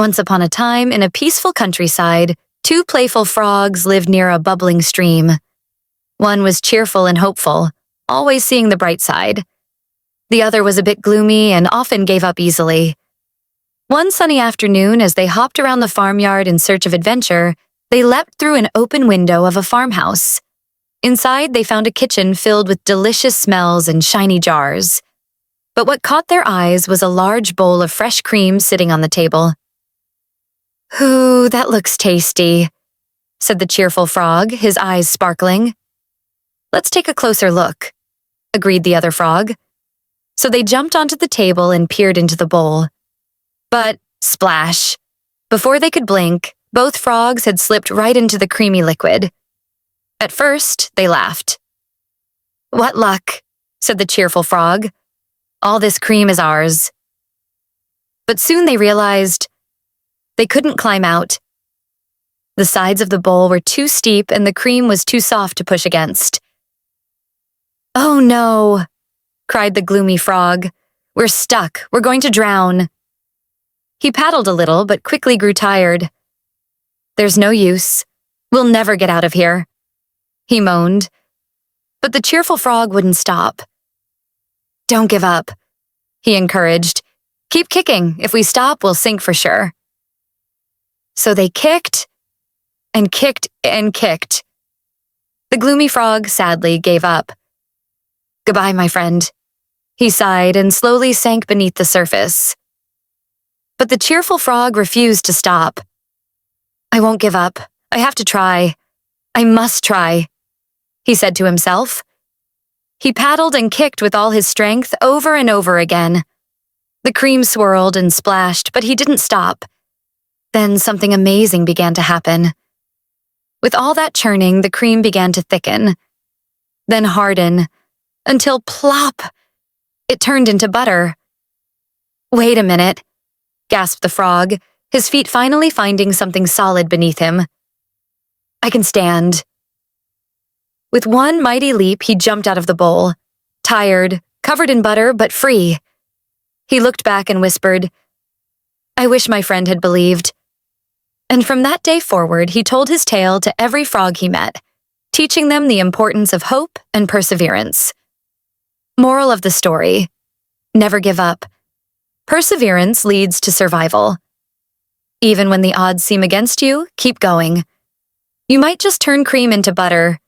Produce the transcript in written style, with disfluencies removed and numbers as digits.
Once upon a time, in a peaceful countryside, two playful frogs lived near a bubbling stream. One was cheerful and hopeful, always seeing the bright side. The other was a bit gloomy and often gave up easily. One sunny afternoon, as they hopped around the farmyard in search of adventure, they leapt through an open window of a farmhouse. Inside, they found a kitchen filled with delicious smells and shiny jars. But what caught their eyes was a large bowl of fresh cream sitting on the table. "Ooh, that looks tasty," said the cheerful frog, his eyes sparkling. "Let's take a closer look," agreed the other frog. So they jumped onto the table and peered into the bowl. But, splash! Before they could blink, both frogs had slipped right into the creamy liquid. At first, they laughed. "What luck," said the cheerful frog. "All this cream is ours." But soon they realized they couldn't climb out. The sides of the bowl were too steep and the cream was too soft to push against. "Oh no," cried the gloomy frog. "We're stuck. We're going to drown." He paddled a little, but quickly grew tired. "There's no use. We'll never get out of here," he moaned. But the cheerful frog wouldn't stop. "Don't give up," he encouraged. "Keep kicking. If we stop, we'll sink for sure." So they kicked and kicked and kicked. The gloomy frog sadly gave up. "Goodbye, my friend," he sighed and slowly sank beneath the surface. But the cheerful frog refused to stop. "I won't give up. I have to try. I must try," he said to himself. He paddled and kicked with all his strength over and over again. The cream swirled and splashed, but he didn't stop. Then something amazing began to happen. With all that churning, the cream began to thicken, then harden, until plop! It turned into butter. "Wait a minute," gasped the frog, his feet finally finding something solid beneath him. "I can stand." With one mighty leap, he jumped out of the bowl, tired, covered in butter, but free. He looked back and whispered, "I wish my friend had believed." And from that day forward, he told his tale to every frog he met, teaching them the importance of hope and perseverance. Moral of the story: never give up. Perseverance leads to survival. Even when the odds seem against you, keep going. You might just turn cream into butter,